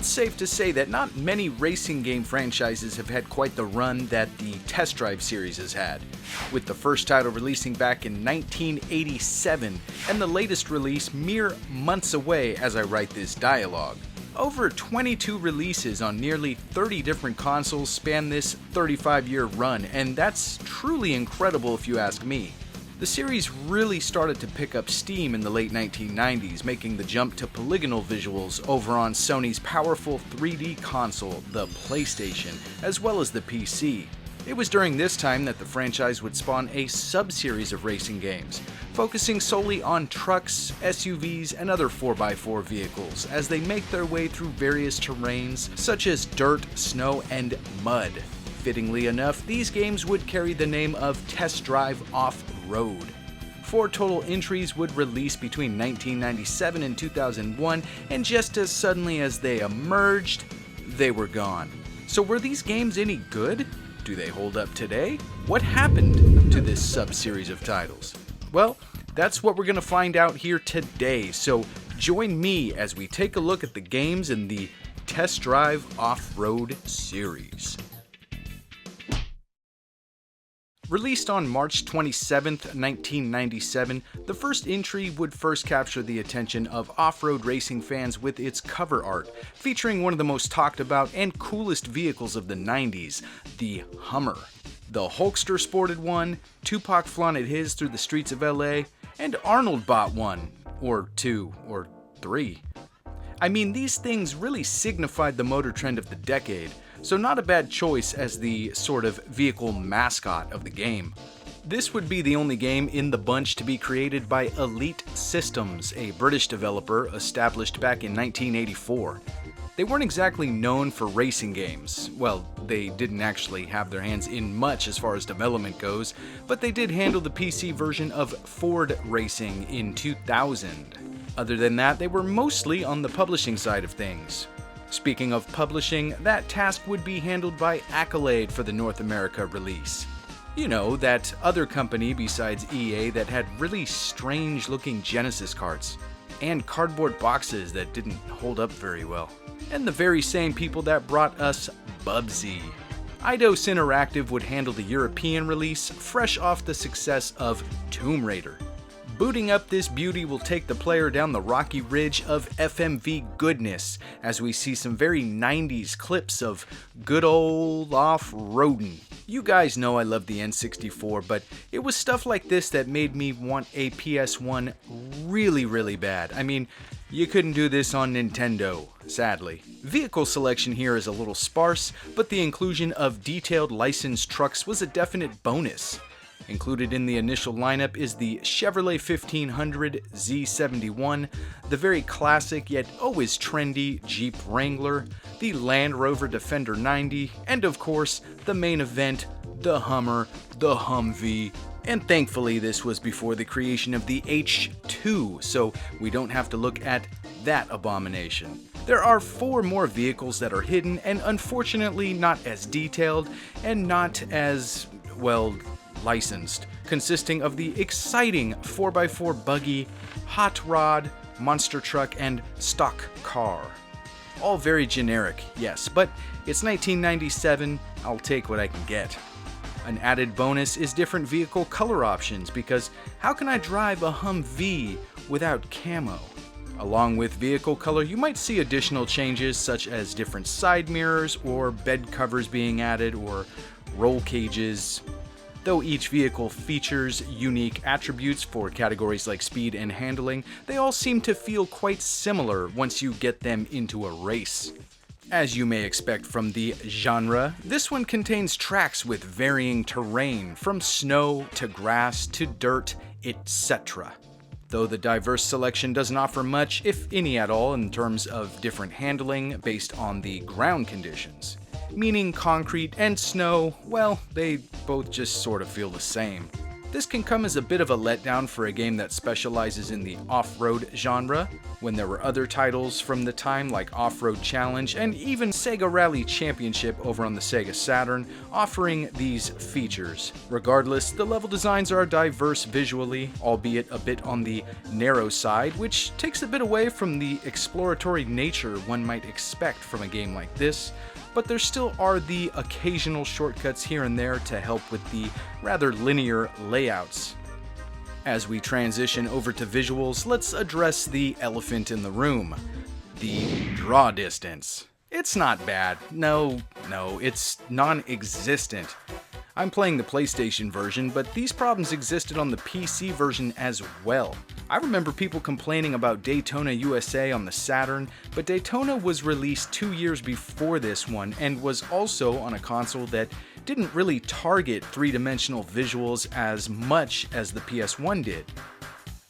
It's safe to say that not many racing game franchises have had quite the run that the Test Drive series has had, with the first title releasing back in 1987 and the latest release mere months away as I write this dialogue. Over 22 releases on nearly 30 different consoles span this 35-year run, and that's truly incredible if you ask me. The series really started to pick up steam in the late 1990s, making the jump to polygonal visuals over on Sony's powerful 3D console, the PlayStation, as well as the PC. It was during this time that the franchise would spawn a sub-series of racing games, focusing solely on trucks, SUVs, and other 4x4 vehicles as they make their way through various terrains such as dirt, snow, and mud. Fittingly enough, these games would carry the name of Test Drive Off-Road. 4 total entries would release between 1997 and 2001, and just as suddenly as they emerged, they were gone. So were these games any good? Do they hold up today? What happened to this sub-series of titles? Well, that's what we're going to find out here today, so join me as we take a look at the games in the Test Drive Off-Road series. Released on March 27, 1997, the first entry would first capture the attention of off-road racing fans with its cover art, featuring one of the most talked about and coolest vehicles of the 90s, the Hummer. The Hulkster sported one, Tupac flaunted his through the streets of LA, and Arnold bought one, or 2, or 3. I mean, these things really signified the motor trend of the decade, so not a bad choice as the sort of vehicle mascot of the game. This would be the only game in the bunch to be created by Elite Systems, a British developer established back in 1984. They weren't exactly known for racing games. Well, they didn't actually have their hands in much as far as development goes, but they did handle the PC version of Ford Racing in 2000. Other than that, they were mostly on the publishing side of things. Speaking of publishing, that task would be handled by Accolade for the North America release. You know, that other company besides EA that had really strange looking Genesis carts, and cardboard boxes that didn't hold up very well. And the very same people that brought us Bubsy. Eidos Interactive would handle the European release, fresh off the success of Tomb Raider. Booting up this beauty will take the player down the rocky ridge of FMV goodness as we see some very 90s clips of good old off-roading. You guys know I love the N64, but it was stuff like this that made me want a PS1 really bad. I mean, you couldn't do this on Nintendo, sadly. Vehicle selection here is a little sparse, but the inclusion of detailed licensed trucks was a definite bonus. Included in the initial lineup is the Chevrolet 1500 Z71, the very classic yet always trendy Jeep Wrangler, the Land Rover Defender 90, and of course, the main event, the Hummer, the Humvee. And thankfully this was before the creation of the H2, so we don't have to look at that abomination. There are 4 more vehicles that are hidden and unfortunately not as detailed and not as, well, licensed, consisting of the exciting 4x4 buggy, hot rod, monster truck, and stock car. All very generic, yes, but it's 1997, I'll take what I can get. An added bonus is different vehicle color options, because how can I drive a Humvee without camo? Along with vehicle color, you might see additional changes such as different side mirrors or bed covers being added or roll cages. Though each vehicle features unique attributes for categories like speed and handling, they all seem to feel quite similar once you get them into a race. As you may expect from the genre, this one contains tracks with varying terrain, from snow to grass to dirt, etc. Though the diverse selection doesn't offer much, if any at all, in terms of different handling based on the ground conditions. Meaning concrete and snow, well, they both just sort of feel the same. This can come as a bit of a letdown for a game that specializes in the off-road genre, when there were other titles from the time like Off-Road Challenge and even Sega Rally Championship over on the Sega Saturn offering these features. Regardless, the level designs are diverse visually, albeit a bit on the narrow side, which takes a bit away from the exploratory nature one might expect from a game like this. But there still are the occasional shortcuts here and there to help with the rather linear layouts. As we transition over to visuals, let's address the elephant in the room, the draw distance. It's not bad. No, it's non-existent. I'm playing the PlayStation version, but these problems existed on the PC version as well. I remember people complaining about Daytona USA on the Saturn, but Daytona was released 2 years before this one and was also on a console that didn't really target three-dimensional visuals as much as the PS1 did.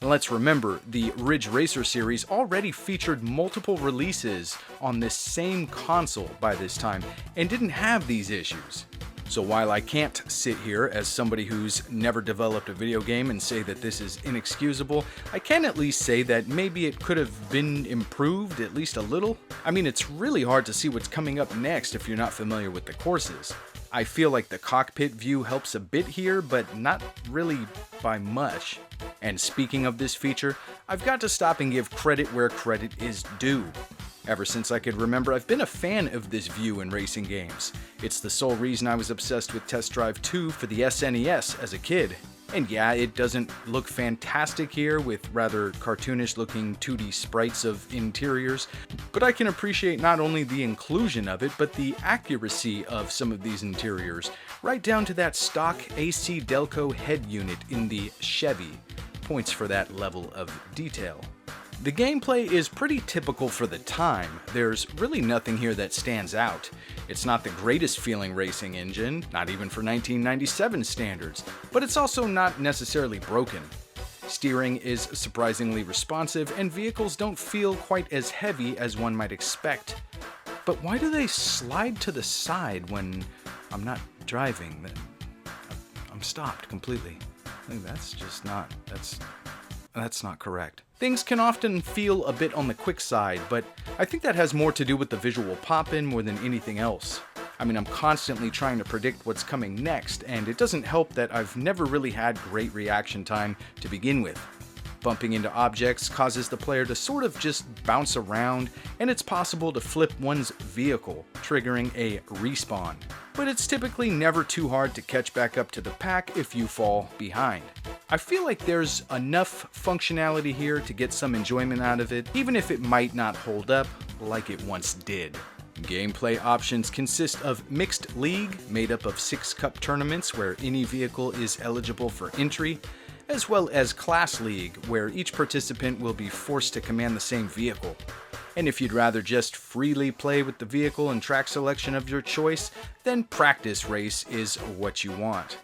Let's remember, the Ridge Racer series already featured multiple releases on this same console by this time and didn't have these issues. So while I can't sit here as somebody who's never developed a video game and say that this is inexcusable, I can at least say that maybe it could have been improved at least a little. I mean, it's really hard to see what's coming up next if you're not familiar with the courses. I feel like the cockpit view helps a bit here, but not really by much. And speaking of this feature, I've got to stop and give credit where credit is due. Ever since I could remember, I've been a fan of this view in racing games. It's the sole reason I was obsessed with Test Drive 2 for the SNES as a kid. And yeah, it doesn't look fantastic here with rather cartoonish looking 2D sprites of interiors, but I can appreciate not only the inclusion of it, but the accuracy of some of these interiors, right down to that stock AC Delco head unit in the Chevy. Points for that level of detail. The gameplay is pretty typical for the time. There's really nothing here that stands out. It's not the greatest feeling racing engine, not even for 1997 standards, but it's also not necessarily broken. Steering is surprisingly responsive, and vehicles don't feel quite as heavy as one might expect. But why do they slide to the side when I'm not driving? I'm stopped completely. I think that's not correct. Things can often feel a bit on the quick side, but I think that has more to do with the visual pop-in more than anything else. I mean, I'm constantly trying to predict what's coming next, and it doesn't help that I've never really had great reaction time to begin with. Bumping into objects causes the player to sort of just bounce around, and it's possible to flip one's vehicle, triggering a respawn. But it's typically never too hard to catch back up to the pack if you fall behind. I feel like there's enough functionality here to get some enjoyment out of it, even if it might not hold up like it once did. Gameplay options consist of Mixed League, made up of 6 cup tournaments where any vehicle is eligible for entry, as well as Class League, where each participant will be forced to command the same vehicle. And if you'd rather just freely play with the vehicle and track selection of your choice, then Practice Race is what you want.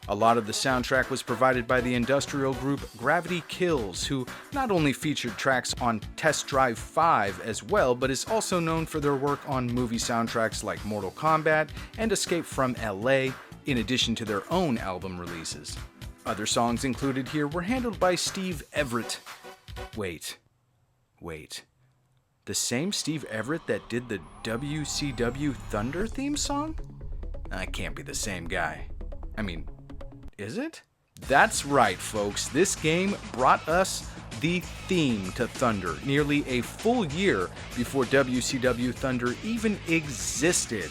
A lot of the soundtrack was provided by the industrial group Gravity Kills, who not only featured tracks on Test Drive 5 as well, but is also known for their work on movie soundtracks like Mortal Kombat and Escape from LA, in addition to their own album releases. Other songs included here were handled by Steve Everett. Wait. The same Steve Everett that did the WCW Thunder theme song? That can't be the same guy. I mean, is it? That's right, folks. This game brought us the theme to Thunder nearly a full year before WCW Thunder even existed.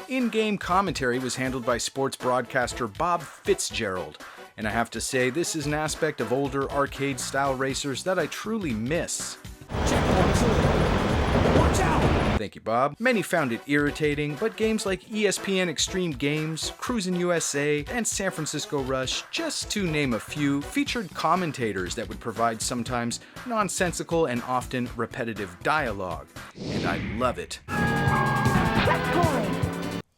In-game commentary was handled by sports broadcaster Bob Fitzgerald, and I have to say this is an aspect of older arcade-style racers that I truly miss. Watch out! Thank you, Bob. Many found it irritating, but games like ESPN Extreme Games, Cruisin' USA, and San Francisco Rush, just to name a few, featured commentators that would provide sometimes nonsensical and often repetitive dialogue, and I love it.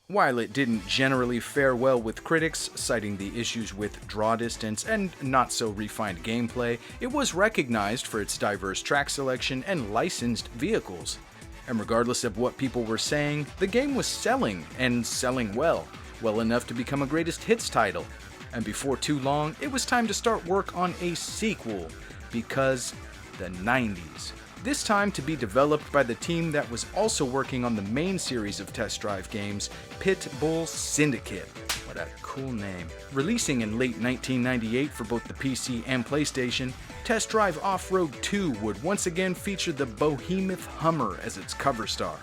While it didn't generally fare well with critics, citing the issues with draw distance and not so refined gameplay, it was recognized for its diverse track selection and licensed vehicles. And regardless of what people were saying, the game was selling, and selling well enough to become a greatest hits title. And before too long, it was time to start work on a sequel, because the 90s. This time to be developed by the team that was also working on the main series of Test Drive games, Pit Bull Syndicate. What a cool name. Releasing in late 1998 for both the PC and PlayStation, Test Drive Off-Road 2 would once again feature the behemoth Hummer as its cover star.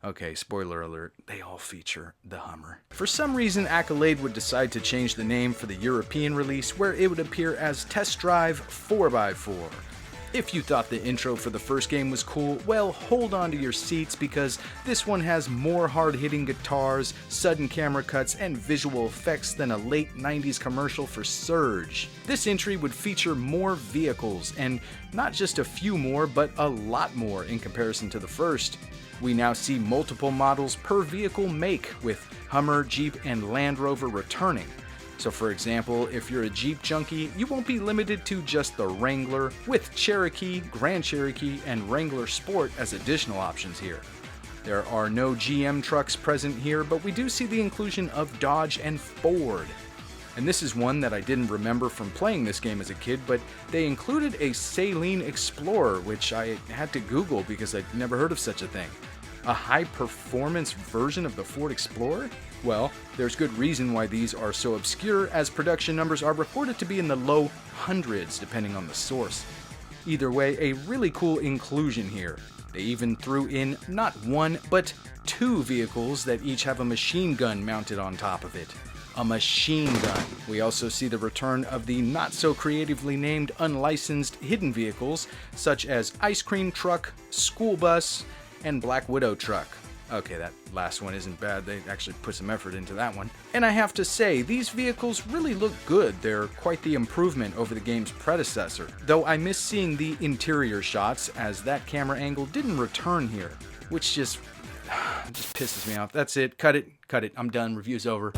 Okay, spoiler alert, they all feature the Hummer. For some reason, Accolade would decide to change the name for the European release, where it would appear as Test Drive 4x4. If you thought the intro for the first game was cool, well, hold on to your seats because this one has more hard-hitting guitars, sudden camera cuts, and visual effects than a late 90s commercial for Surge. This entry would feature more vehicles, and not just a few more, but a lot more in comparison to the first. We now see multiple models per vehicle make, with Hummer, Jeep, and Land Rover returning. So for example, if you're a Jeep junkie, you won't be limited to just the Wrangler, with Cherokee, Grand Cherokee, and Wrangler Sport as additional options here. There are no GM trucks present here, but we do see the inclusion of Dodge and Ford. And this is one that I didn't remember from playing this game as a kid, but they included a Saleen Explorer, which I had to Google because I'd never heard of such a thing. A high-performance version of the Ford Explorer? Well, there's good reason why these are so obscure, as production numbers are reported to be in the low hundreds depending on the source. Either way, a really cool inclusion here. They even threw in not one, but two vehicles that each have a machine gun mounted on top of it. A machine gun. We also see the return of the not so creatively named unlicensed hidden vehicles, such as Ice Cream Truck, School Bus, and Black Widow Truck. Okay, that last one isn't bad, they actually put some effort into that one. And I have to say, these vehicles really look good, they're quite the improvement over the game's predecessor. Though I miss seeing the interior shots, as that camera angle didn't return here, which just pisses me off. That's it, cut it, I'm done, review's over.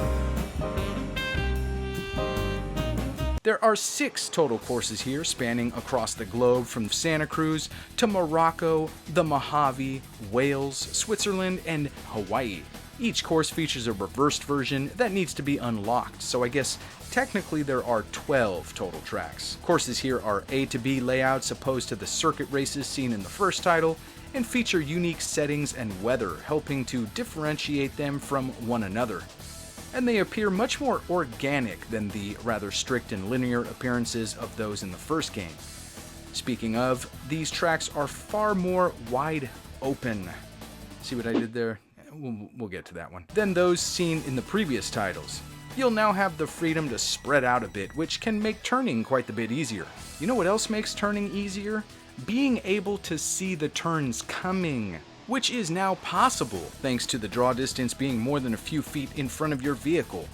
There are 6 total courses here, spanning across the globe from Santa Cruz to Morocco, the Mojave, Wales, Switzerland, and Hawaii. Each course features a reversed version that needs to be unlocked, so I guess technically there are 12 total tracks. Courses here are A to B layouts opposed to the circuit races seen in the first title, and feature unique settings and weather, helping to differentiate them from one another. And they appear much more organic than the rather strict and linear appearances of those in the first game. Speaking of, these tracks are far more wide open. See what I did there? We'll get to that one. Than those seen in the previous titles. You'll now have the freedom to spread out a bit, which can make turning quite a bit easier. You know what else makes turning easier? Being able to see the turns coming, which is now possible thanks to the draw distance being more than a few feet in front of your vehicle.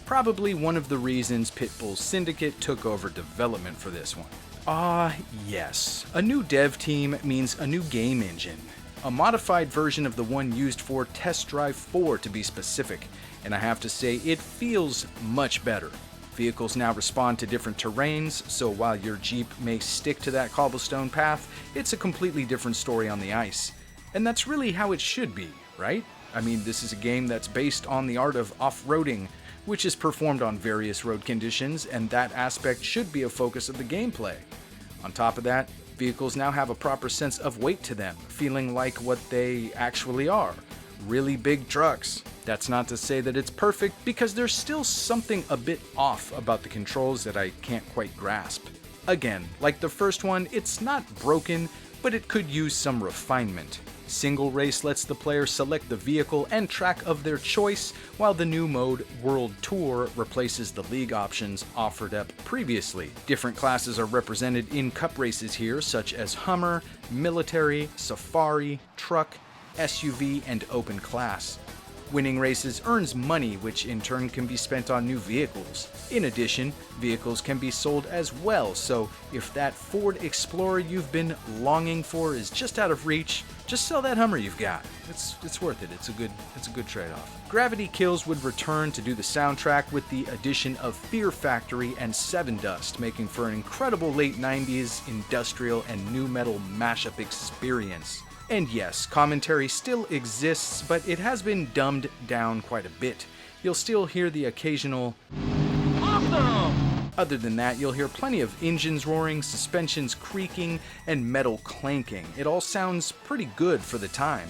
Probably one of the reasons Pit Bull Syndicate took over development for this one. Yes. A new dev team means a new game engine. A modified version of the one used for Test Drive 4 to be specific, and I have to say it feels much better. Vehicles now respond to different terrains, so while your Jeep may stick to that cobblestone path, it's a completely different story on the ice. And that's really how it should be, right? I mean, this is a game that's based on the art of off-roading, which is performed on various road conditions, and that aspect should be a focus of the gameplay. On top of that, vehicles now have a proper sense of weight to them, feeling like what they actually are. Really big trucks. That's not to say that it's perfect, because there's still something a bit off about the controls that I can't quite grasp. Again, like the first one, it's not broken, but it could use some refinement. Single race lets the player select the vehicle and track of their choice, while the new mode, World Tour, replaces the league options offered up previously. Different classes are represented in cup races here, such as Hummer, Military, Safari, Truck, SUV, and Open Class. Winning races earns money, which in turn can be spent on new vehicles. In addition, vehicles can be sold as well, so if that Ford Explorer you've been longing for is just out of reach, just sell that Hummer you've got. It's worth it. It's a good trade-off. Gravity Kills would return to do the soundtrack with the addition of Fear Factory and Seven Dust, making for an incredible late 90s industrial and nu metal mashup experience. And yes, commentary still exists, but it has been dumbed down quite a bit. You'll still hear the occasional "Awesome!" Other than that, you'll hear plenty of engines roaring, suspensions creaking, and metal clanking. It all sounds pretty good for the time.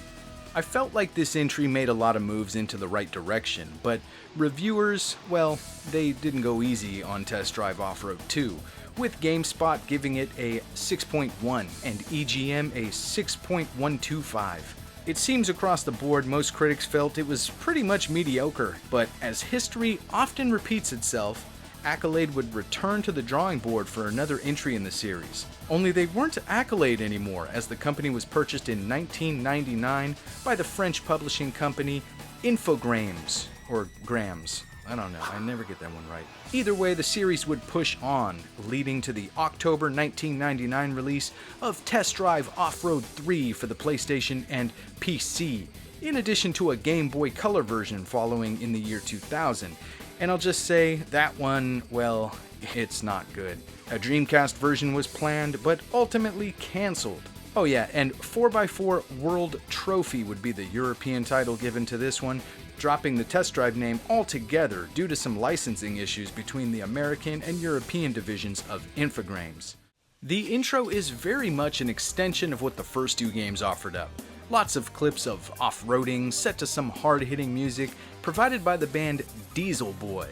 I felt like this entry made a lot of moves into the right direction, but reviewers, well, they didn't go easy on Test Drive Off-Road 2, with GameSpot giving it a 6.1 and EGM a 6.125. It seems across the board most critics felt it was pretty much mediocre, but as history often repeats itself, Accolade would return to the drawing board for another entry in the series. Only they weren't Accolade anymore, as the company was purchased in 1999 by the French publishing company Infogrames, or Grams. I don't know, I never get that one right. Either way, the series would push on, leading to the October 1999 release of Test Drive Off-Road 3 for the PlayStation and PC, in addition to a Game Boy Color version following in the year 2000. And I'll just say, that one, well, it's not good. A Dreamcast version was planned, but ultimately cancelled. Oh yeah, and 4x4 World Trophy would be the European title given to this one, dropping the Test Drive name altogether due to some licensing issues between the American and European divisions of Infogrames. The intro is very much an extension of what the first two games offered up. Lots of clips of off-roading set to some hard-hitting music provided by the band Diesel Boy.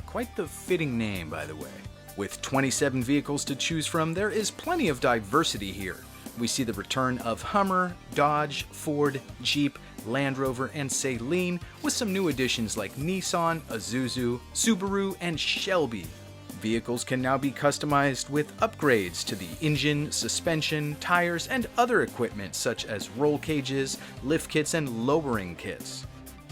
Quite the fitting name, by the way. With 27 vehicles to choose from, there is plenty of diversity here. We see the return of Hummer, Dodge, Ford, Jeep, Land Rover, and Saleen, with some new additions like Nissan, Isuzu, Subaru, and Shelby. Vehicles can now be customized with upgrades to the engine, suspension, tires, and other equipment such as roll cages, lift kits, and lowering kits.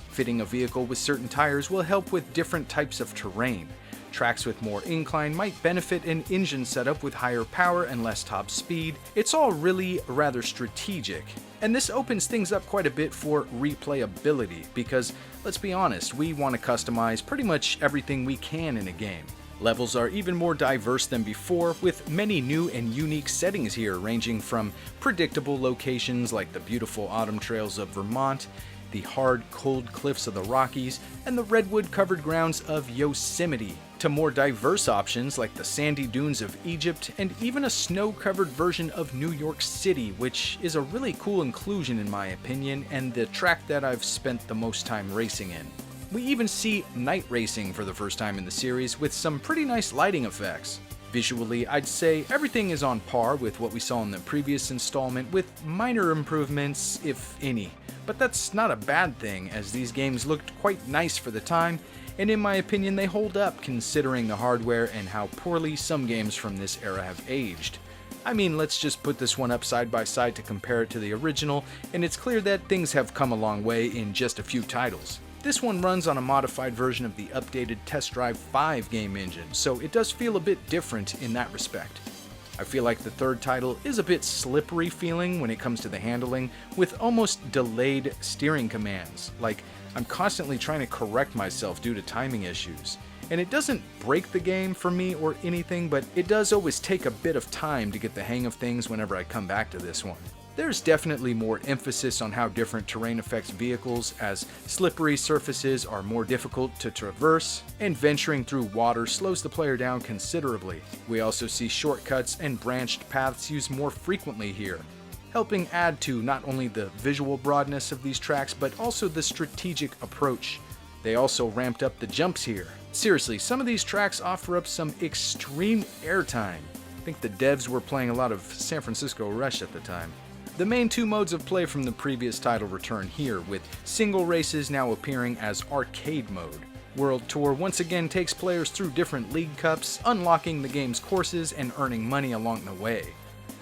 Fitting a vehicle with certain tires will help with different types of terrain. Tracks with more incline might benefit an engine setup with higher power and less top speed. It's all really rather strategic. And this opens things up quite a bit for replayability because, let's be honest, we want to customize pretty much everything we can in a game. Levels are even more diverse than before, with many new and unique settings here, ranging from predictable locations like the beautiful autumn trails of Vermont, the hard, cold cliffs of the Rockies, and the redwood-covered grounds of Yosemite, to more diverse options like the sandy dunes of Egypt, and even a snow-covered version of New York City, which is a really cool inclusion in my opinion, and the track that I've spent the most time racing in. We even see night racing for the first time in the series with some pretty nice lighting effects. Visually, I'd say everything is on par with what we saw in the previous installment, with minor improvements, if any. But that's not a bad thing, as these games looked quite nice for the time, and in my opinion they hold up considering the hardware and how poorly some games from this era have aged. I mean, let's just put this one up side by side to compare it to the original, and it's clear that things have come a long way in just a few titles. This one runs on a modified version of the updated Test Drive 5 game engine, so it does feel a bit different in that respect. I feel like the third title is a bit slippery feeling when it comes to the handling, with almost delayed steering commands, like I'm constantly trying to correct myself due to timing issues. And it doesn't break the game for me or anything, but it does always take a bit of time to get the hang of things whenever I come back to this one. There's definitely more emphasis on how different terrain affects vehicles, as slippery surfaces are more difficult to traverse, and venturing through water slows the player down considerably. We also see shortcuts and branched paths used more frequently here, helping add to not only the visual broadness of these tracks, but also the strategic approach. They also ramped up the jumps here. Seriously, some of these tracks offer up some extreme airtime. I think the devs were playing a lot of San Francisco Rush at the time. The main two modes of play from the previous title return here, with single races now appearing as arcade mode. World Tour once again takes players through different league cups, unlocking the game's courses and earning money along the way.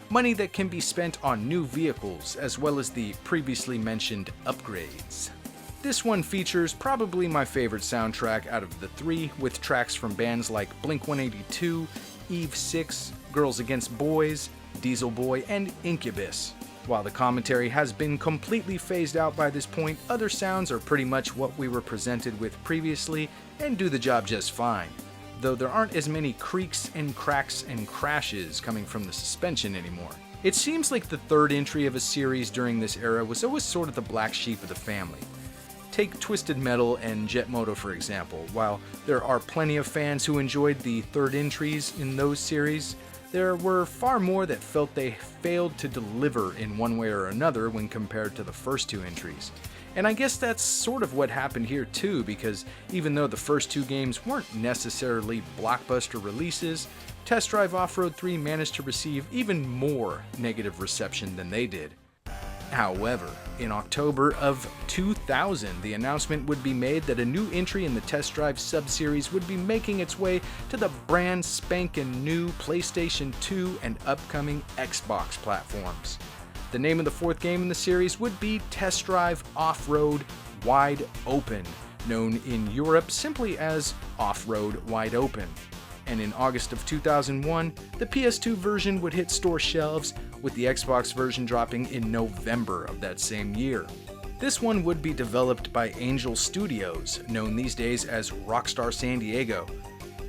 Money that can be spent on new vehicles, as well as the previously mentioned upgrades. This one features probably my favorite soundtrack out of the three, with tracks from bands like Blink-182, Eve 6, Girls Against Boys, Diesel Boy, and Incubus. While the commentary has been completely phased out by this point, other sounds are pretty much what we were presented with previously and do the job just fine, though there aren't as many creaks and cracks and crashes coming from the suspension anymore. It seems like the third entry of a series during this era was always sort of the black sheep of the family. Take Twisted Metal and Jet Moto for example. While there are plenty of fans who enjoyed the third entries in those series, there were far more that felt they failed to deliver in one way or another when compared to the first two entries. And I guess that's sort of what happened here too, because even though the first two games weren't necessarily blockbuster releases, Test Drive Off-Road 3 managed to receive even more negative reception than they did. However, in October of 2000, the announcement would be made that a new entry in the Test Drive sub-series would be making its way to the brand spankin' new PlayStation 2 and upcoming Xbox platforms. The name of the fourth game in the series would be Test Drive Off-Road Wide Open, known in Europe simply as Off-Road Wide Open. And in August of 2001, the PS2 version would hit store shelves, with the Xbox version dropping in November of that same year. This one would be developed by Angel Studios, known these days as Rockstar San Diego.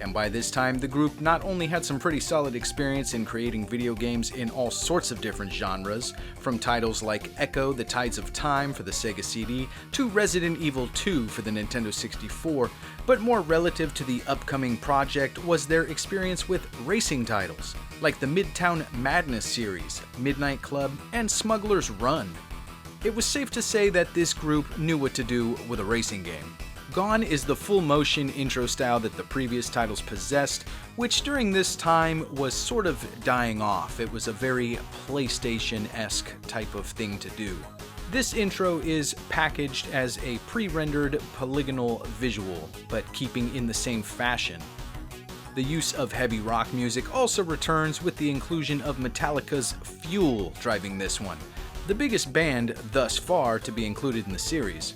And by this time, the group not only had some pretty solid experience in creating video games in all sorts of different genres, from titles like Echo: The Tides of Time for the Sega CD to Resident Evil 2 for the Nintendo 64, but more relative to the upcoming project was their experience with racing titles, like the Midtown Madness series, Midnight Club, and Smuggler's Run. It was safe to say that this group knew what to do with a racing game. Gone is the full-motion intro style that the previous titles possessed, which during this time was sort of dying off. It was a very PlayStation-esque type of thing to do. This intro is packaged as a pre-rendered polygonal visual, but keeping in the same fashion. The use of heavy rock music also returns, with the inclusion of Metallica's Fuel driving this one, the biggest band thus far to be included in the series.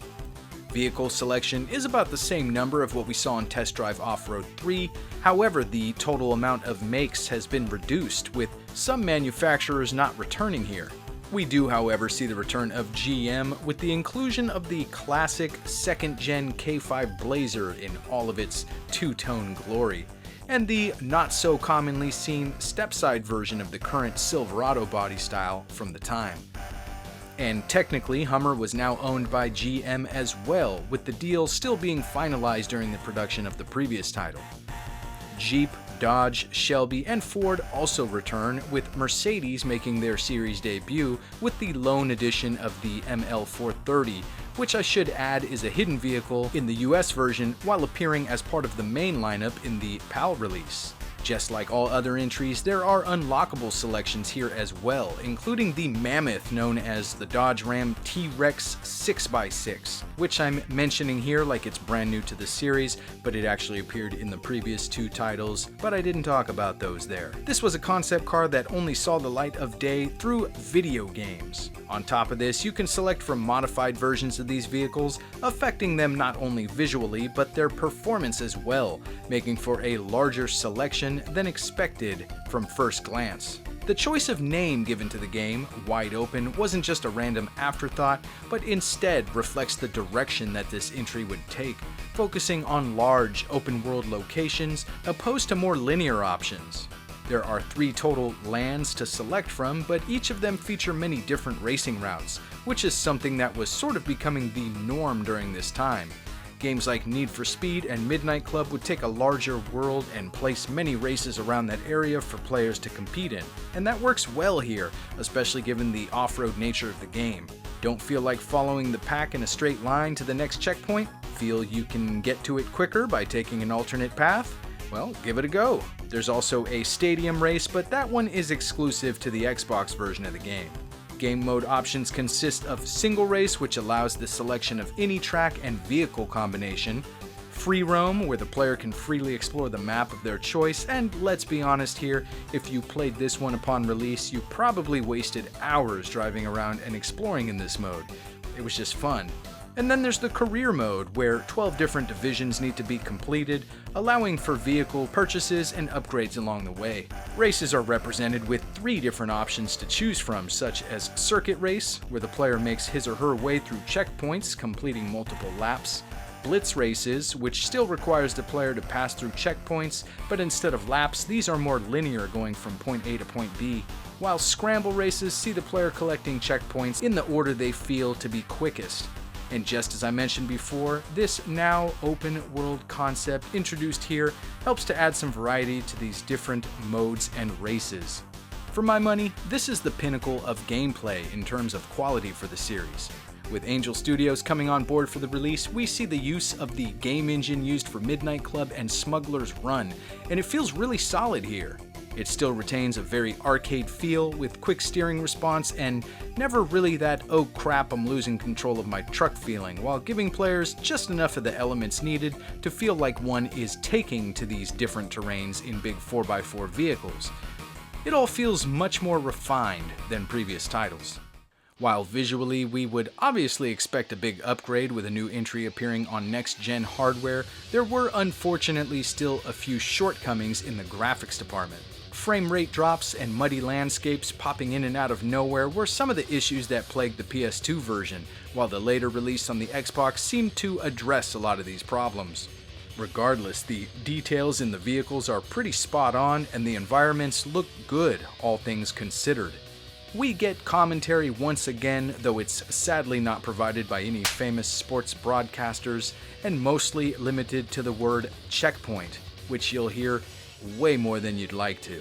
Vehicle selection is about the same number of what we saw in Test Drive Off-Road 3, however the total amount of makes has been reduced, with some manufacturers not returning here. We do, however, see the return of GM with the inclusion of the classic second-gen K5 Blazer in all of its two-tone glory, and the not-so-commonly seen step-side version of the current Silverado body style from the time. And technically, Hummer was now owned by GM as well, with the deal still being finalized during the production of the previous title. Jeep, Dodge, Shelby, and Ford also return, with Mercedes making their series debut with the lone edition of the ML430, which I should add is a hidden vehicle in the US version while appearing as part of the main lineup in the PAL release. Just like all other entries, there are unlockable selections here as well, including the mammoth known as the Dodge Ram T-Rex 6x6, which I'm mentioning here like it's brand new to the series, but it actually appeared in the previous two titles, but I didn't talk about those there. This was a concept car that only saw the light of day through video games. On top of this, you can select from modified versions of these vehicles, affecting them not only visually, but their performance as well, making for a larger selection than expected from first glance. The choice of name given to the game, Wide Open, wasn't just a random afterthought, but instead reflects the direction that this entry would take, focusing on large, open-world locations opposed to more linear options. There are 3 total lands to select from, but each of them feature many different racing routes, which is something that was sort of becoming the norm during this time. Games like Need for Speed and Midnight Club would take a larger world and place many races around that area for players to compete in, and that works well here, especially given the off-road nature of the game. Don't feel like following the pack in a straight line to the next checkpoint? Feel you can get to it quicker by taking an alternate path? Well, give it a go. There's also a stadium race, but that one is exclusive to the Xbox version of the game. Game mode options consist of single race, which allows the selection of any track and vehicle combination, free roam, where the player can freely explore the map of their choice, and let's be honest here, if you played this one upon release, you probably wasted hours driving around and exploring in this mode. It was just fun. And then there's the career mode, where 12 different divisions need to be completed, allowing for vehicle purchases and upgrades along the way. Races are represented with 3 different options to choose from, such as Circuit Race, where the player makes his or her way through checkpoints, completing multiple laps. Blitz Races, which still requires the player to pass through checkpoints, but instead of laps, these are more linear, going from point A to point B. While Scramble Races see the player collecting checkpoints in the order they feel to be quickest. And just as I mentioned before, this now open world concept introduced here helps to add some variety to these different modes and races. For my money, this is the pinnacle of gameplay in terms of quality for the series. With Angel Studios coming on board for the release, we see the use of the game engine used for Midnight Club and Smuggler's Run, and it feels really solid here. It still retains a very arcade feel with quick steering response and never really that "oh crap, I'm losing control of my truck" feeling, while giving players just enough of the elements needed to feel like one is taking to these different terrains in big 4x4 vehicles. It all feels much more refined than previous titles. While visually we would obviously expect a big upgrade with a new entry appearing on next-gen hardware, there were unfortunately still a few shortcomings in the graphics department. Frame rate drops and muddy landscapes popping in and out of nowhere were some of the issues that plagued the PS2 version, while the later release on the Xbox seemed to address a lot of these problems. Regardless, the details in the vehicles are pretty spot on and the environments look good, all things considered. We get commentary once again, though it's sadly not provided by any famous sports broadcasters and mostly limited to the word checkpoint, which you'll hear way more than you'd like to.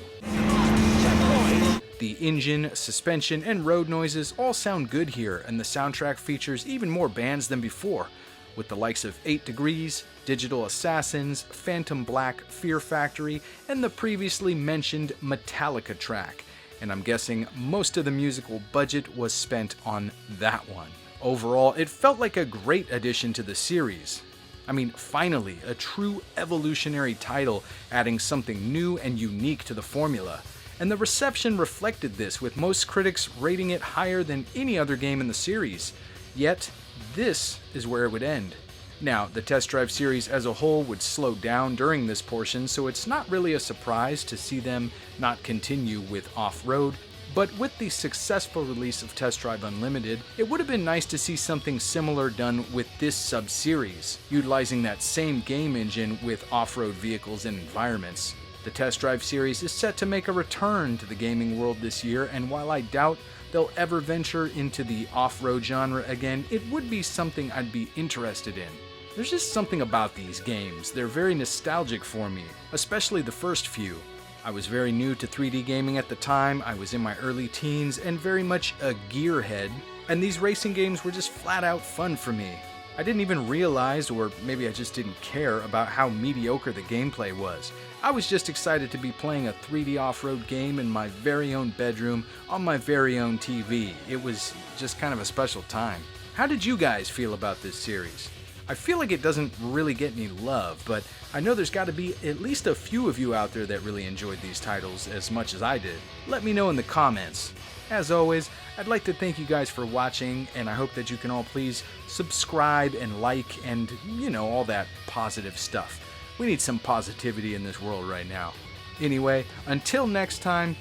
The engine, suspension, and road noises all sound good here, and the soundtrack features even more bands than before, with the likes of 8 Degrees, Digital Assassins, Phantom Black, Fear Factory, and the previously mentioned Metallica track. And I'm guessing most of the musical budget was spent on that one. Overall, it felt like a great addition to the series. I mean, finally, a true evolutionary title adding something new and unique to the formula. And the reception reflected this, with most critics rating it higher than any other game in the series. Yet, this is where it would end. Now, the test drive series as a whole would slow down during this portion, so it's not really a surprise to see them not continue with Off-Road, but with the successful release of Test Drive Unlimited, it would have been nice to see something similar done with this sub-series, utilizing that same game engine with off-road vehicles and environments. The Test Drive series is set to make a return to the gaming world this year, and while I doubt they'll ever venture into the off-road genre again, it would be something I'd be interested in. There's just something about these games. They're very nostalgic for me, especially the first few. I was very new to 3D gaming at the time, I was in my early teens, and very much a gearhead, and these racing games were just flat out fun for me. I didn't even realize, or maybe I just didn't care, about how mediocre the gameplay was. I was just excited to be playing a 3D off-road game in my very own bedroom on my very own TV. It was just kind of a special time. How did you guys feel about this series? I feel like it doesn't really get any love, but I know there's got to be at least a few of you out there that really enjoyed these titles as much as I did. Let me know in the comments. As always, I'd like to thank you guys for watching, and I hope that you can all please subscribe and like and, all that positive stuff. We need some positivity in this world right now. Anyway, until next time,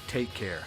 take care.